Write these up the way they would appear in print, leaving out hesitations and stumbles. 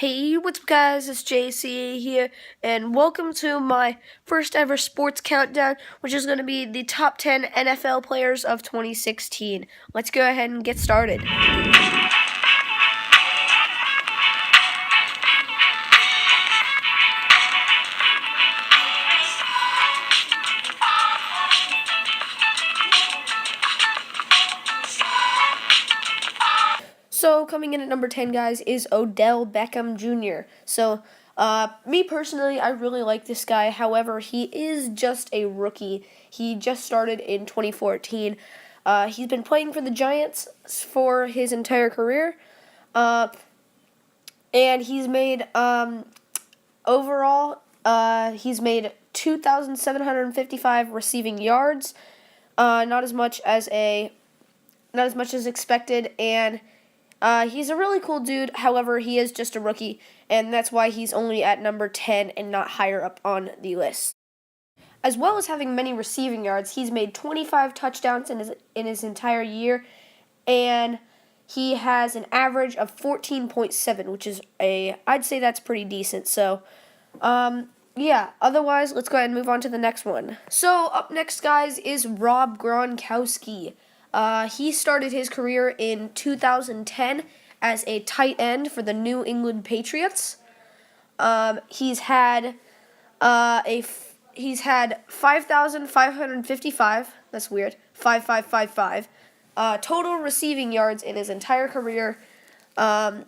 Hey, what's up guys, it's JayCee here, and welcome to my first ever sports countdown, which is going to be the top 10 NFL players of 2016. Let's go ahead and get started. So, coming in at number 10, guys, is Odell Beckham Jr. So, me personally, I really like this guy. However, he is just a rookie. He just started in 2014. He's been playing for the Giants for his entire career. And he's made, overall, he's made 2,755 receiving yards. Not as much as expected, and he's a really cool dude. However, he is just a rookie, and that's why he's only at number 10 and not higher up on the list. As well as having many receiving yards, he's made 25 touchdowns in his entire year, and he has an average of 14.7, which is I'd say that's pretty decent. So, yeah, otherwise, let's go ahead and move on to the next one. So, up next, guys, is Rob Gronkowski. He started his career in 2010 as a tight end for the New England Patriots. He's had 5,555. That's weird. 5,555 total receiving yards in his entire career, and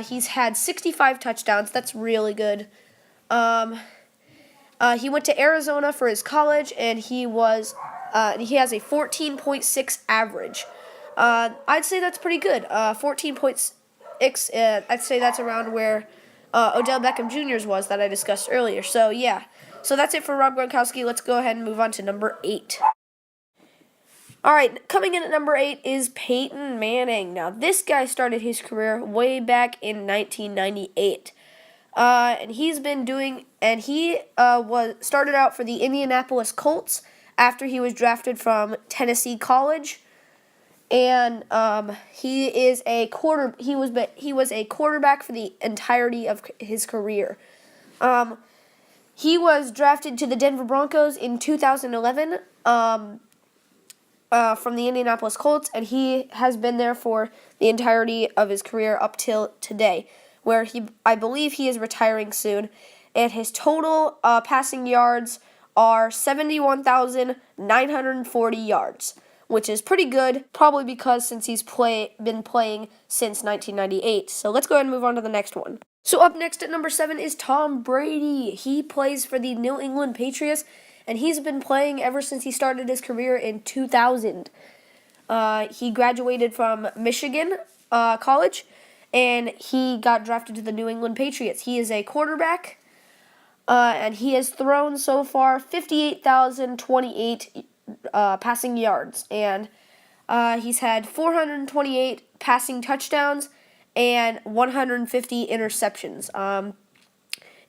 he's had 65 touchdowns. That's really good. He went to Arizona for his college, and he has a 14.6 average. I'd say that's pretty good. 14.6. I'd say that's around where Odell Beckham Jr.'s was that I discussed earlier. So yeah. So that's it for Rob Gronkowski. Let's go ahead and move on to number 8. All right, coming in at number 8 is Peyton Manning. Now, this guy started his career way back in 1998. And he started out for the Indianapolis Colts after he was drafted from Tennessee College, and he was a quarterback for the entirety of his career. He was drafted to the Denver Broncos in 2011 from the Indianapolis Colts, and he has been there for the entirety of his career up till today, where I believe he is retiring soon, and his total passing yards are 71,940 yards, which is pretty good, probably because since he's been playing since 1998. So let's go ahead and move on to the next one. So up next at number 7 is Tom Brady. He plays for the New England Patriots, and he's been playing ever since he started his career in 2000. He graduated from Michigan College, and he got drafted to the New England Patriots. He is a quarterback, and he has thrown so far 58,028 passing yards, and he's had 428 passing touchdowns and 150 interceptions.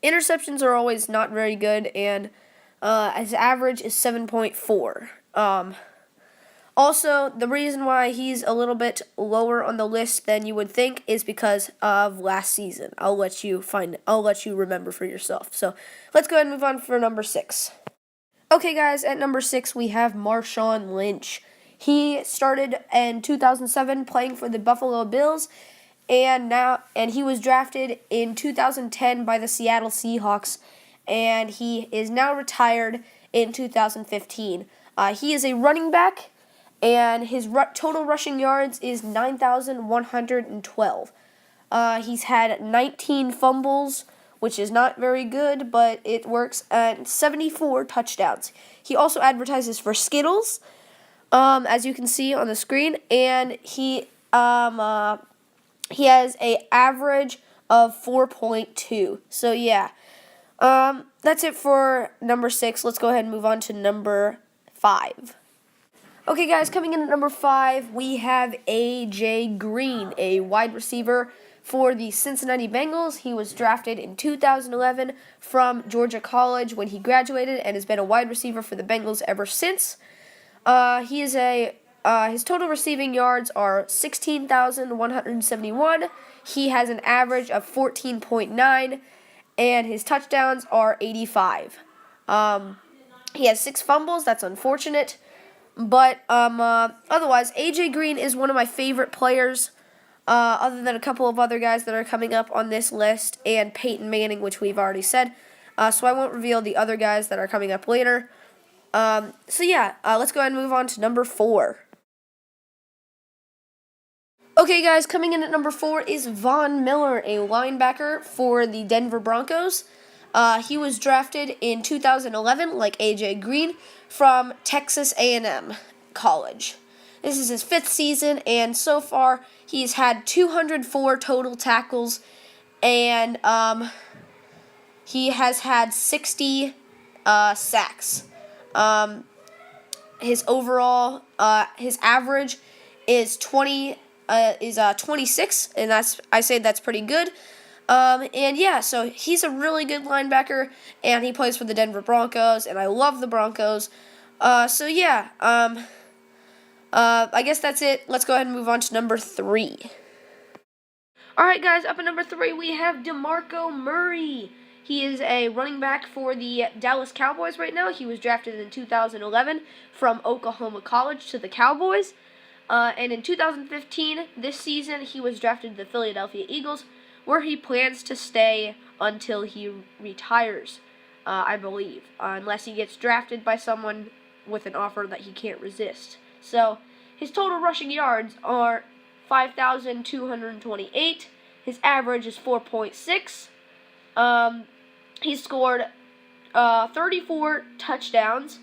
Interceptions are always not very good, and his average is 7.4. Also, the reason why he's a little bit lower on the list than you would think is because of last season. I'll let you remember for yourself. So, let's go ahead and move on for number 6. Okay, guys, at number 6 we have Marshawn Lynch. He started in 2007 playing for the Buffalo Bills, and he was drafted in 2010 by the Seattle Seahawks, and he is now retired in 2015. He is a running back, and his total rushing yards is 9,112. He's had 19 fumbles, which is not very good, but it works, and 74 touchdowns. He also advertises for Skittles, as you can see on the screen, and he has an average of 4.2. So yeah, that's it for number 6. Let's go ahead and move on to number 5. Okay, guys, coming in at number 5, we have A.J. Green, a wide receiver for the Cincinnati Bengals. He was drafted in 2011 from Georgia College when he graduated, and has been a wide receiver for the Bengals ever since. His total receiving yards are 16,171. he has an average of 14.9, and his touchdowns are 85. He has 6 fumbles. That's unfortunate. But otherwise, AJ Green is one of my favorite players, other than a couple of other guys that are coming up on this list, and Peyton Manning, which we've already said. So I won't reveal the other guys that are coming up later. Let's go ahead and move on to number 4. Okay, guys, coming in at number 4 is Von Miller, a linebacker for the Denver Broncos. He was drafted in 2011, like A.J. Green, from Texas A&M College. This is his 5th season, and so far he's had 204 total tackles, and he has had 60 sacks. His overall, his average is 26, and I say that's pretty good. So he's a really good linebacker, and he plays for the Denver Broncos, and I love the Broncos. I guess that's it. Let's go ahead and move on to number 3. Alright, guys, up at number 3, we have Demarco Murray. He is a running back for the Dallas Cowboys right now. He was drafted in 2011 from Oklahoma College to the Cowboys. And in 2015, this season, he was drafted to the Philadelphia Eagles, where he plans to stay until he retires, I believe, unless he gets drafted by someone with an offer that he can't resist. So his total rushing yards are 5,228. His average is 4.6. He scored 34 touchdowns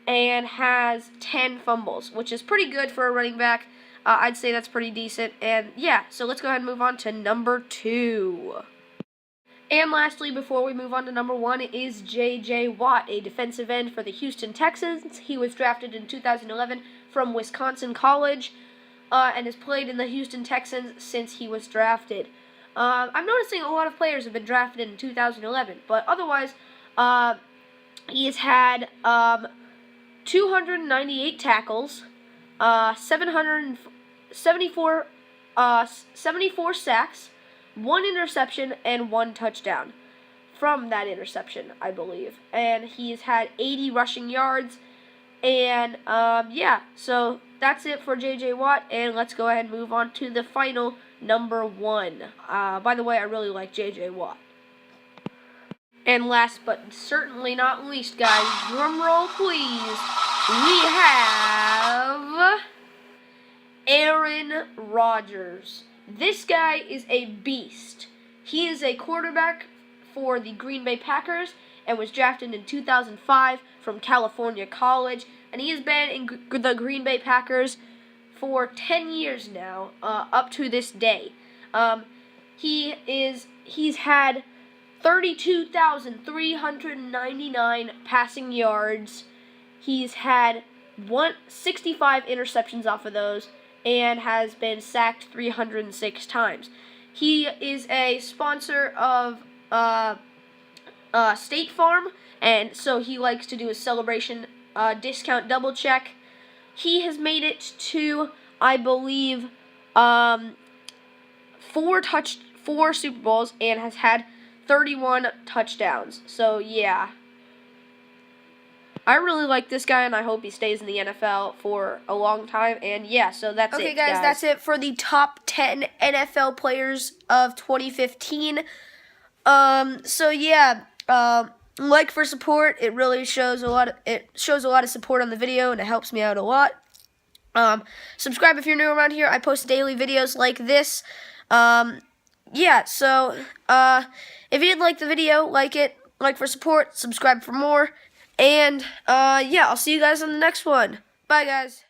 and has 10 fumbles, which is pretty good for a running back. I'd say that's pretty decent. And so let's go ahead and move on to number 2. And lastly, before we move on to number 1, is J.J. Watt, a defensive end for the Houston Texans. He was drafted in 2011 from Wisconsin College and has played in the Houston Texans since he was drafted. I'm noticing a lot of players have been drafted in 2011, but otherwise, he has had 298 tackles, 74 sacks, 1 interception, and 1 touchdown from that interception, I believe. And he's had 80 rushing yards. And, so that's it for J.J. Watt. And let's go ahead and move on to the final number 1. By the way, I really like J.J. Watt. And last but certainly not least, guys, drum roll please, we have Aaron Rodgers. This guy is a beast. He is a quarterback for the Green Bay Packers and was drafted in 2005 from California College. And he has been in the Green Bay Packers for 10 years now, up to this day. He's had 32,399 passing yards. He's had 65 interceptions off of those, and has been sacked 306 times. He is a sponsor of State Farm, and so he likes to do a celebration discount double check. He has made it to, I believe, 4 Super Bowls and has had 31 touchdowns. So, yeah. I really like this guy, and I hope he stays in the NFL for a long time. And, so that's it, Okay, guys, that's it for the top 10 NFL players of 2015. Like for support. It really shows a lot of support on the video, and it helps me out a lot. Subscribe if you're new around here. I post daily videos like this. If you did like the video, like it, like for support, subscribe for more, and I'll see you guys on the next one. Bye, guys.